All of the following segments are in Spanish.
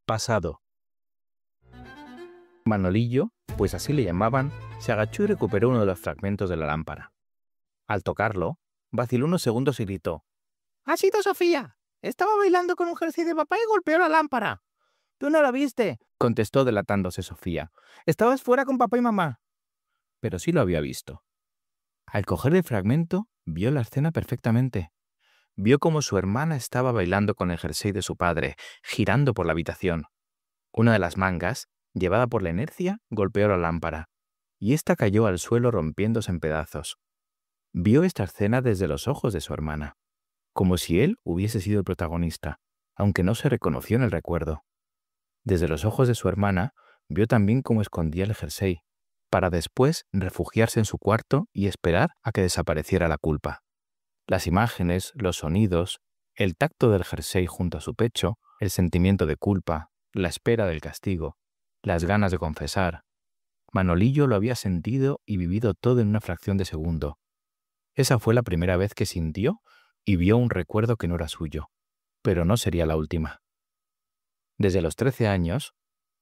Pasado. Manolillo, pues así le llamaban, se agachó y recuperó uno de los fragmentos de la lámpara. Al tocarlo, vaciló unos segundos y gritó: «¡Ha sido Sofía! Estaba bailando con un jersey de papá y golpeó la lámpara». «¿Tú no la viste?», contestó delatándose Sofía. «Estabas fuera con papá y mamá». Pero sí lo había visto. Al coger el fragmento, vio la escena perfectamente. Vio cómo su hermana estaba bailando con el jersey de su padre, girando por la habitación. Una de las mangas, llevada por la inercia, golpeó la lámpara, y ésta cayó al suelo rompiéndose en pedazos. Vio esta escena desde los ojos de su hermana, como si él hubiese sido el protagonista, aunque no se reconoció en el recuerdo. Desde los ojos de su hermana, vio también cómo escondía el jersey, para después refugiarse en su cuarto y esperar a que desapareciera la culpa. Las imágenes, los sonidos, el tacto del jersey junto a su pecho, el sentimiento de culpa, la espera del castigo, las ganas de confesar. Manolillo lo había sentido y vivido todo en una fracción de segundo. Esa fue la primera vez que sintió y vio un recuerdo que no era suyo, pero no sería la última. Desde los 13 años,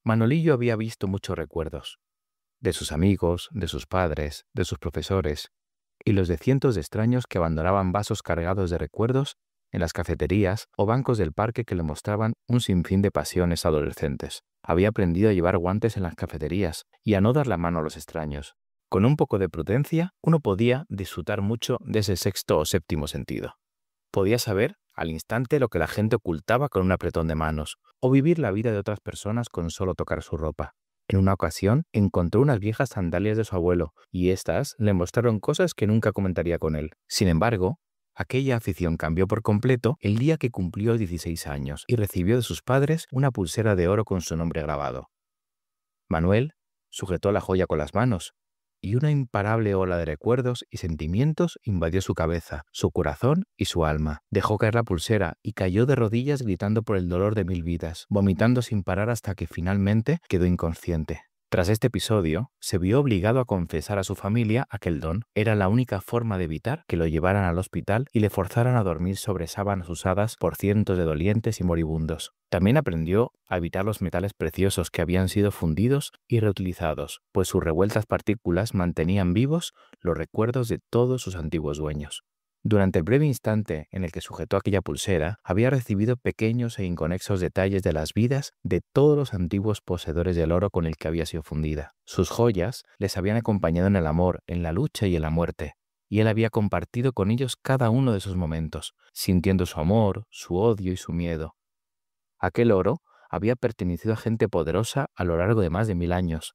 Manolillo había visto muchos recuerdos, de sus amigos, de sus padres, de sus profesores, y los de cientos de extraños que abandonaban vasos cargados de recuerdos en las cafeterías o bancos del parque que le mostraban un sinfín de pasiones adolescentes. Había aprendido a llevar guantes en las cafeterías y a no dar la mano a los extraños. Con un poco de prudencia, uno podía disfrutar mucho de ese sexto o séptimo sentido. Podía saber al instante lo que la gente ocultaba con un apretón de manos, o vivir la vida de otras personas con solo tocar su ropa. En una ocasión, encontró unas viejas sandalias de su abuelo, y éstas le mostraron cosas que nunca comentaría con él. Sin embargo, aquella afición cambió por completo el día que cumplió 16 años y recibió de sus padres una pulsera de oro con su nombre grabado. Manuel sujetó la joya con las manos, y una imparable ola de recuerdos y sentimientos invadió su cabeza, su corazón y su alma. Dejó caer la pulsera y cayó de rodillas gritando por el dolor de 1000 vidas, vomitando sin parar hasta que finalmente quedó inconsciente. Tras este episodio, se vio obligado a confesar a su familia aquel don. Era la única forma de evitar que lo llevaran al hospital y le forzaran a dormir sobre sábanas usadas por cientos de dolientes y moribundos. También aprendió a evitar los metales preciosos que habían sido fundidos y reutilizados, pues sus revueltas partículas mantenían vivos los recuerdos de todos sus antiguos dueños. Durante el breve instante en el que sujetó aquella pulsera, había recibido pequeños e inconexos detalles de las vidas de todos los antiguos poseedores del oro con el que había sido fundida. Sus joyas les habían acompañado en el amor, en la lucha y en la muerte, y él había compartido con ellos cada uno de esos momentos, sintiendo su amor, su odio y su miedo. Aquel oro había pertenecido a gente poderosa a lo largo de más de 1000 años.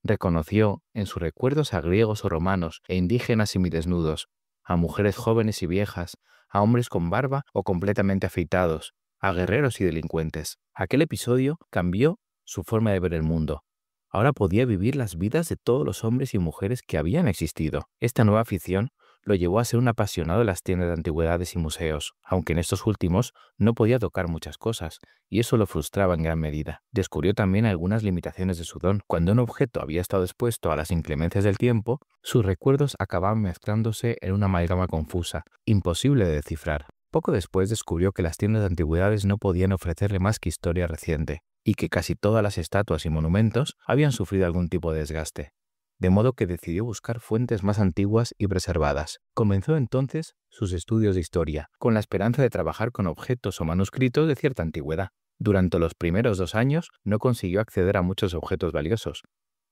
Reconoció en sus recuerdos a griegos o romanos e indígenas semidesnudos, a mujeres jóvenes y viejas, a hombres con barba o completamente afeitados, a guerreros y delincuentes. Aquel episodio cambió su forma de ver el mundo. Ahora podía vivir las vidas de todos los hombres y mujeres que habían existido. Esta nueva afición lo llevó a ser un apasionado de las tiendas de antigüedades y museos, aunque en estos últimos no podía tocar muchas cosas, y eso lo frustraba en gran medida. Descubrió también algunas limitaciones de su don. Cuando un objeto había estado expuesto a las inclemencias del tiempo, sus recuerdos acababan mezclándose en una amalgama confusa, imposible de descifrar. Poco después descubrió que las tiendas de antigüedades no podían ofrecerle más que historia reciente, y que casi todas las estatuas y monumentos habían sufrido algún tipo de desgaste. De modo que decidió buscar fuentes más antiguas y preservadas. Comenzó entonces sus estudios de historia, con la esperanza de trabajar con objetos o manuscritos de cierta antigüedad. Durante los primeros 2 años no consiguió acceder a muchos objetos valiosos.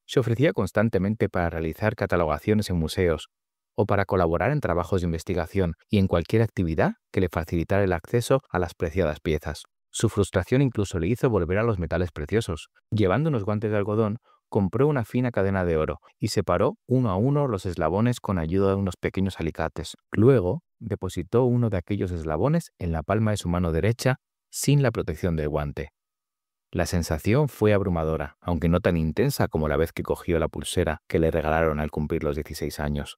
Se ofrecía constantemente para realizar catalogaciones en museos o para colaborar en trabajos de investigación y en cualquier actividad que le facilitara el acceso a las preciadas piezas. Su frustración incluso le hizo volver a los metales preciosos. Llevando unos guantes de algodón, compró una fina cadena de oro y separó uno a uno los eslabones con ayuda de unos pequeños alicates. Luego, depositó uno de aquellos eslabones en la palma de su mano derecha sin la protección del guante. La sensación fue abrumadora, aunque no tan intensa como la vez que cogió la pulsera que le regalaron al cumplir los 16 años.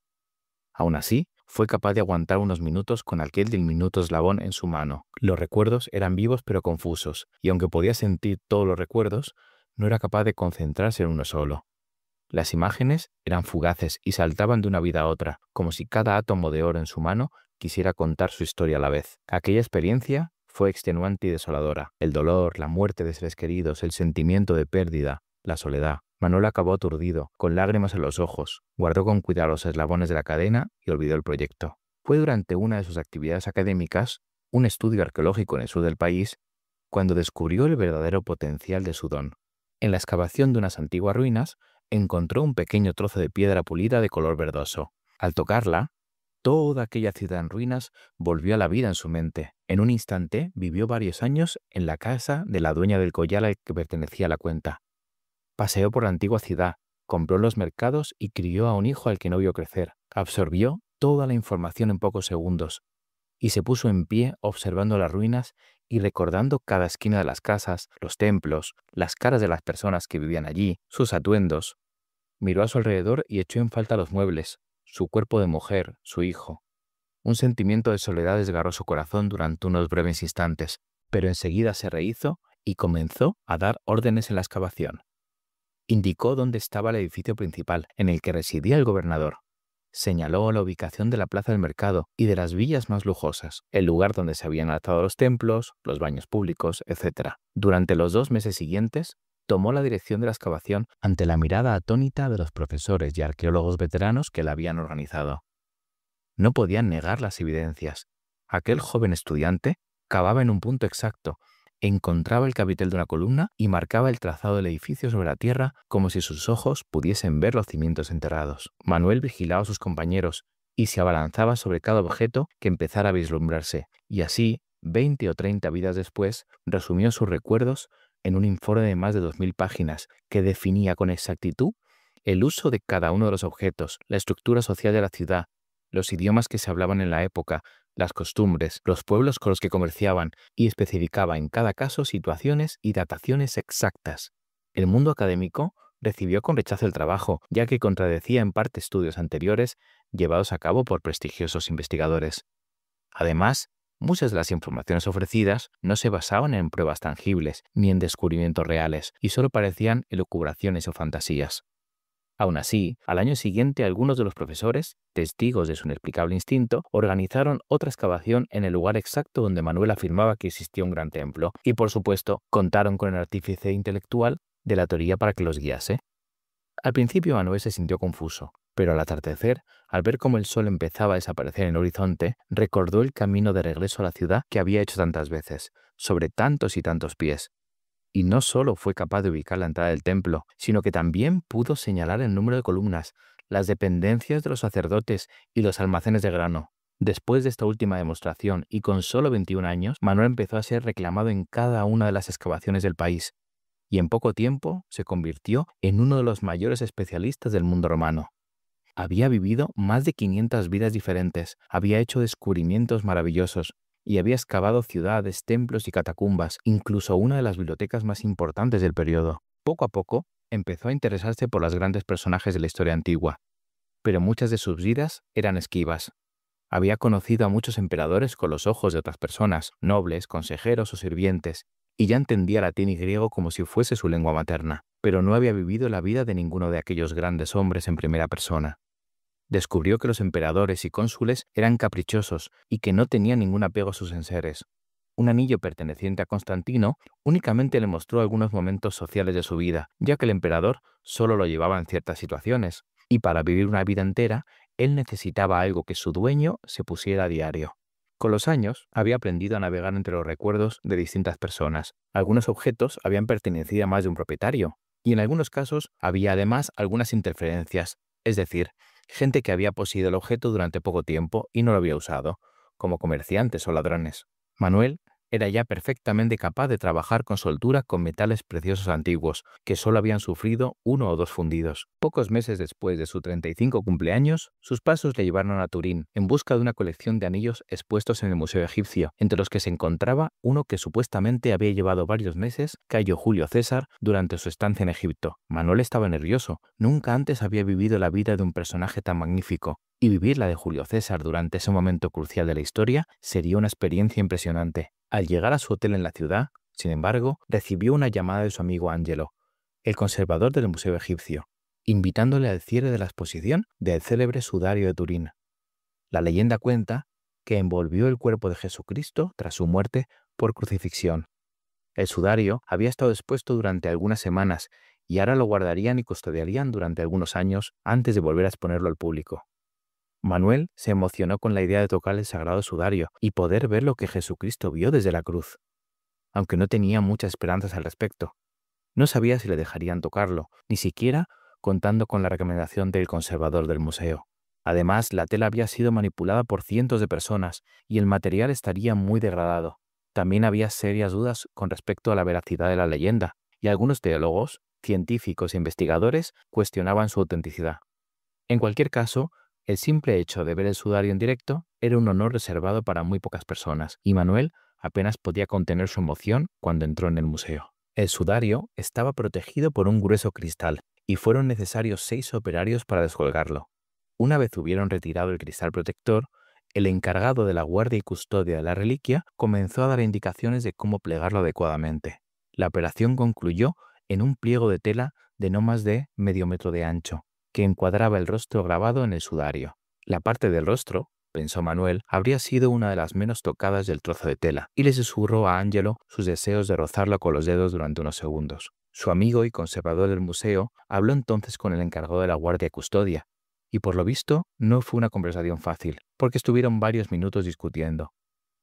Aún así, fue capaz de aguantar unos minutos con aquel diminuto eslabón en su mano. Los recuerdos eran vivos pero confusos, y aunque podía sentir todos los recuerdos, no era capaz de concentrarse en uno solo. Las imágenes eran fugaces y saltaban de una vida a otra, como si cada átomo de oro en su mano quisiera contar su historia a la vez. Aquella experiencia fue extenuante y desoladora. El dolor, la muerte de seres queridos, el sentimiento de pérdida, la soledad. Manuel acabó aturdido, con lágrimas en los ojos, guardó con cuidado los eslabones de la cadena y olvidó el proyecto. Fue durante una de sus actividades académicas, un estudio arqueológico en el sur del país, cuando descubrió el verdadero potencial de su don. En la excavación de unas antiguas ruinas, encontró un pequeño trozo de piedra pulida de color verdoso. Al tocarla, toda aquella ciudad en ruinas volvió a la vida en su mente. En un instante vivió varios años en la casa de la dueña del collar al que pertenecía la cuenta. Paseó por la antigua ciudad, compró en los mercados y crió a un hijo al que no vio crecer. Absorbió toda la información en pocos segundos y se puso en pie observando las ruinas y recordando cada esquina de las casas, los templos, las caras de las personas que vivían allí, sus atuendos. Miró a su alrededor y echó en falta los muebles, su cuerpo de mujer, su hijo. Un sentimiento de soledad desgarró su corazón durante unos breves instantes, pero enseguida se rehizo y comenzó a dar órdenes en la excavación. Indicó dónde estaba el edificio principal, en el que residía el gobernador. Señaló la ubicación de la plaza del mercado y de las villas más lujosas, el lugar donde se habían alzado los templos, los baños públicos, etc. Durante los 2 meses siguientes, tomó la dirección de la excavación ante la mirada atónita de los profesores y arqueólogos veteranos que la habían organizado. No podían negar las evidencias. Aquel joven estudiante cavaba en un punto exacto, encontraba el capitel de una columna y marcaba el trazado del edificio sobre la tierra como si sus ojos pudiesen ver los cimientos enterrados. Manuel vigilaba a sus compañeros y se abalanzaba sobre cada objeto que empezara a vislumbrarse, y así, 20 o 30 vidas después, resumió sus recuerdos en un informe de más de 2000 páginas que definía con exactitud el uso de cada uno de los objetos, la estructura social de la ciudad, los idiomas que se hablaban en la época, las costumbres, los pueblos con los que comerciaban, y especificaba en cada caso situaciones y dataciones exactas. El mundo académico recibió con rechazo el trabajo, ya que contradecía en parte estudios anteriores llevados a cabo por prestigiosos investigadores. Además, muchas de las informaciones ofrecidas no se basaban en pruebas tangibles ni en descubrimientos reales, y solo parecían elucubraciones o fantasías. Aún así, al año siguiente algunos de los profesores, testigos de su inexplicable instinto, organizaron otra excavación en el lugar exacto donde Manuel afirmaba que existía un gran templo, y por supuesto contaron con el artífice intelectual de la teoría para que los guiase. Al principio Manuel se sintió confuso, pero al atardecer, al ver cómo el sol empezaba a desaparecer en el horizonte, recordó el camino de regreso a la ciudad que había hecho tantas veces, sobre tantos y tantos pies. Y no solo fue capaz de ubicar la entrada del templo, sino que también pudo señalar el número de columnas, las dependencias de los sacerdotes y los almacenes de grano. Después de esta última demostración y con solo 21 años, Manuel empezó a ser reclamado en cada una de las excavaciones del país, y en poco tiempo se convirtió en uno de los mayores especialistas del mundo romano. Había vivido más de 500 vidas diferentes, había hecho descubrimientos maravillosos, y había excavado ciudades, templos y catacumbas, incluso una de las bibliotecas más importantes del periodo. Poco a poco, empezó a interesarse por los grandes personajes de la historia antigua, pero muchas de sus vidas eran esquivas. Había conocido a muchos emperadores con los ojos de otras personas, nobles, consejeros o sirvientes, y ya entendía latín y griego como si fuese su lengua materna, pero no había vivido la vida de ninguno de aquellos grandes hombres en primera persona. Descubrió que los emperadores y cónsules eran caprichosos y que no tenían ningún apego a sus enseres. Un anillo perteneciente a Constantino únicamente le mostró algunos momentos sociales de su vida, ya que el emperador solo lo llevaba en ciertas situaciones, y para vivir una vida entera, él necesitaba algo que su dueño se pusiera a diario. Con los años, había aprendido a navegar entre los recuerdos de distintas personas. Algunos objetos habían pertenecido a más de un propietario, y en algunos casos había además algunas interferencias, es decir, gente que había poseído el objeto durante poco tiempo y no lo había usado, como comerciantes o ladrones. Manuel era ya perfectamente capaz de trabajar con soltura con metales preciosos antiguos, que solo habían sufrido 1 o 2 fundidos. Pocos meses después de su 35 cumpleaños, sus pasos le llevaron a Turín, en busca de una colección de anillos expuestos en el Museo Egipcio, entre los que se encontraba uno que supuestamente había llevado varios meses Cayo Julio César durante su estancia en Egipto. Manuel estaba nervioso, nunca antes había vivido la vida de un personaje tan magnífico, y vivir la de Julio César durante ese momento crucial de la historia sería una experiencia impresionante. Al llegar a su hotel en la ciudad, sin embargo, recibió una llamada de su amigo Angelo, el conservador del Museo Egipcio, invitándole al cierre de la exposición del célebre sudario de Turín. La leyenda cuenta que envolvió el cuerpo de Jesucristo tras su muerte por crucifixión. El sudario había estado expuesto durante algunas semanas y ahora lo guardarían y custodiarían durante algunos años antes de volver a exponerlo al público. Manuel se emocionó con la idea de tocar el sagrado sudario y poder ver lo que Jesucristo vio desde la cruz, aunque no tenía muchas esperanzas al respecto. No sabía si le dejarían tocarlo, ni siquiera contando con la recomendación del conservador del museo. Además, la tela había sido manipulada por cientos de personas y el material estaría muy degradado. También había serias dudas con respecto a la veracidad de la leyenda, y algunos teólogos, científicos e investigadores cuestionaban su autenticidad. En cualquier caso, el simple hecho de ver el sudario en directo era un honor reservado para muy pocas personas, y Manuel apenas podía contener su emoción cuando entró en el museo. El sudario estaba protegido por un grueso cristal, y fueron necesarios 6 operarios para descolgarlo. Una vez hubieron retirado el cristal protector, el encargado de la guardia y custodia de la reliquia comenzó a dar indicaciones de cómo plegarlo adecuadamente. La operación concluyó en un pliego de tela de no más de medio metro de ancho, que encuadraba el rostro grabado en el sudario. La parte del rostro, pensó Manuel, habría sido una de las menos tocadas del trozo de tela, y le susurró a Angelo sus deseos de rozarlo con los dedos durante unos segundos. Su amigo y conservador del museo habló entonces con el encargado de la guardia y custodia, y por lo visto no fue una conversación fácil, porque estuvieron varios minutos discutiendo.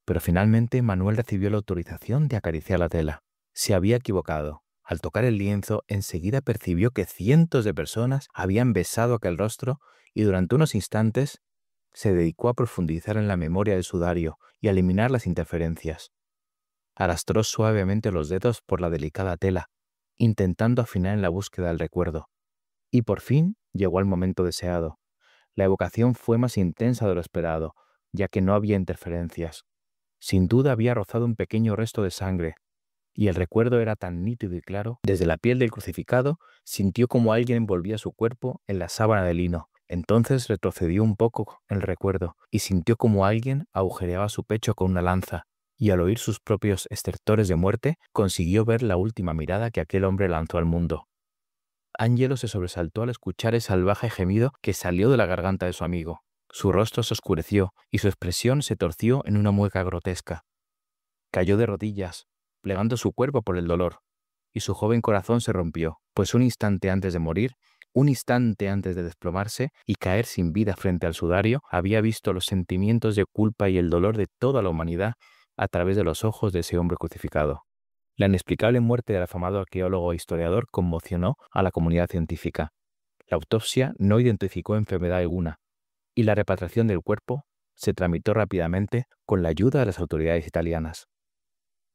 Pero finalmente Manuel recibió la autorización de acariciar la tela. Se había equivocado. Al tocar el lienzo, enseguida percibió que cientos de personas habían besado aquel rostro y durante unos instantes se dedicó a profundizar en la memoria del sudario y a eliminar las interferencias. Arrastró suavemente los dedos por la delicada tela, intentando afinar en la búsqueda del recuerdo. Y por fin llegó el momento deseado. La evocación fue más intensa de lo esperado, ya que no había interferencias. Sin duda había rozado un pequeño resto de sangre, y el recuerdo era tan nítido y claro. Desde la piel del crucificado sintió como alguien envolvía su cuerpo en la sábana de lino. Entonces retrocedió un poco el recuerdo y sintió como alguien agujereaba su pecho con una lanza, y al oír sus propios estertores de muerte, consiguió ver la última mirada que aquel hombre lanzó al mundo. Angelo se sobresaltó al escuchar el salvaje gemido que salió de la garganta de su amigo. Su rostro se oscureció y su expresión se torció en una mueca grotesca. Cayó de rodillas, plegando su cuerpo por el dolor, y su joven corazón se rompió, pues un instante antes de morir, un instante antes de desplomarse y caer sin vida frente al sudario, había visto los sentimientos de culpa y el dolor de toda la humanidad a través de los ojos de ese hombre crucificado. La inexplicable muerte del afamado arqueólogo e historiador conmocionó a la comunidad científica. La autopsia no identificó enfermedad alguna, y la repatriación del cuerpo se tramitó rápidamente con la ayuda de las autoridades italianas.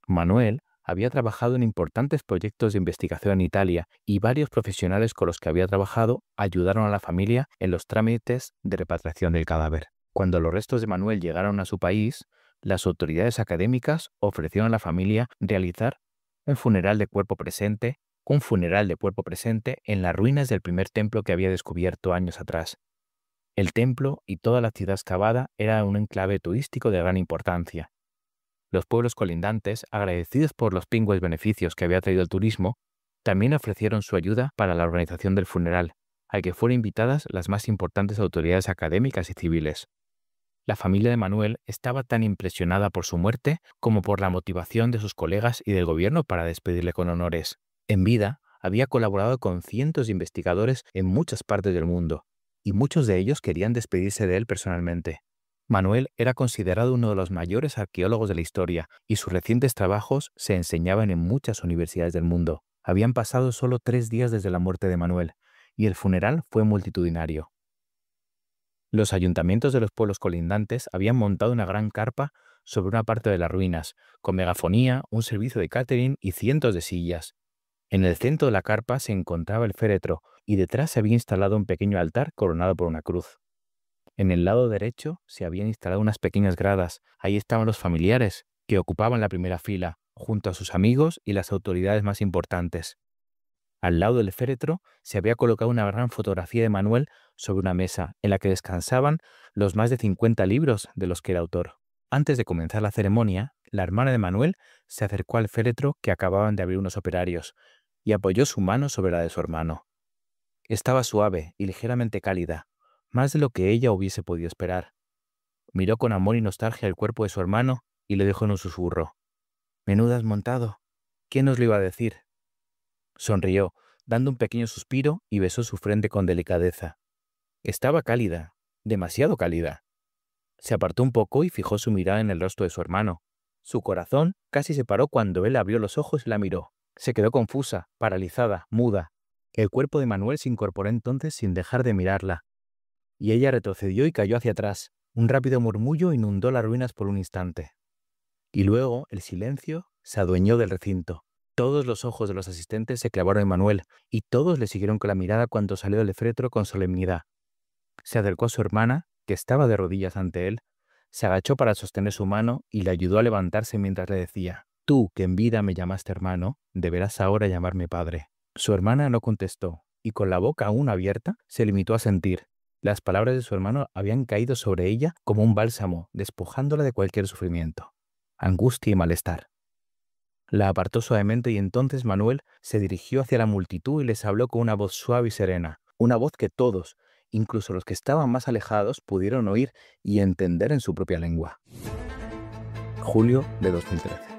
Manuel había trabajado en importantes proyectos de investigación en Italia y varios profesionales con los que había trabajado ayudaron a la familia en los trámites de repatriación del cadáver. Cuando los restos de Manuel llegaron a su país, las autoridades académicas ofrecieron a la familia realizar un funeral de cuerpo presente en las ruinas del primer templo que había descubierto años atrás. El templo y toda la ciudad excavada era un enclave turístico de gran importancia. Los pueblos colindantes, agradecidos por los pingües beneficios que había traído el turismo, también ofrecieron su ayuda para la organización del funeral, al que fueron invitadas las más importantes autoridades académicas y civiles. La familia de Manuel estaba tan impresionada por su muerte como por la motivación de sus colegas y del gobierno para despedirle con honores. En vida, había colaborado con cientos de investigadores en muchas partes del mundo, y muchos de ellos querían despedirse de él personalmente. Manuel era considerado uno de los mayores arqueólogos de la historia, y sus recientes trabajos se enseñaban en muchas universidades del mundo. Habían pasado solo 3 días desde la muerte de Manuel, y el funeral fue multitudinario. Los ayuntamientos de los pueblos colindantes habían montado una gran carpa sobre una parte de las ruinas, con megafonía, un servicio de catering y cientos de sillas. En el centro de la carpa se encontraba el féretro, y detrás se había instalado un pequeño altar coronado por una cruz. En el lado derecho se habían instalado unas pequeñas gradas. Ahí estaban los familiares, que ocupaban la primera fila, junto a sus amigos y las autoridades más importantes. Al lado del féretro se había colocado una gran fotografía de Manuel sobre una mesa, en la que descansaban los más de 50 libros de los que era autor. Antes de comenzar la ceremonia, la hermana de Manuel se acercó al féretro que acababan de abrir unos operarios y apoyó su mano sobre la de su hermano. Estaba suave y ligeramente cálida, más de lo que ella hubiese podido esperar. Miró con amor y nostalgia el cuerpo de su hermano y le dijo en un susurro: Menudo has montado. ¿Quién nos lo iba a decir? Sonrió, dando un pequeño suspiro y besó su frente con delicadeza. Estaba cálida, demasiado cálida. Se apartó un poco y fijó su mirada en el rostro de su hermano. Su corazón casi se paró cuando él abrió los ojos y la miró. Se quedó confusa, paralizada, muda. El cuerpo de Manuel se incorporó entonces sin dejar de mirarla. Y ella retrocedió y cayó hacia atrás. Un rápido murmullo inundó las ruinas por un instante. Y luego el silencio se adueñó del recinto. Todos los ojos de los asistentes se clavaron en Manuel, y todos le siguieron con la mirada cuando salió del féretro con solemnidad. Se acercó a su hermana, que estaba de rodillas ante él, se agachó para sostener su mano y le ayudó a levantarse mientras le decía: «Tú, que en vida me llamaste hermano, deberás ahora llamarme padre». Su hermana no contestó, y con la boca aún abierta, se limitó a sentir. Las palabras de su hermano habían caído sobre ella como un bálsamo, despojándola de cualquier sufrimiento, angustia y malestar. La apartó suavemente y entonces Manuel se dirigió hacia la multitud y les habló con una voz suave y serena, una voz que todos, incluso los que estaban más alejados, pudieron oír y entender en su propia lengua. Julio de 2013.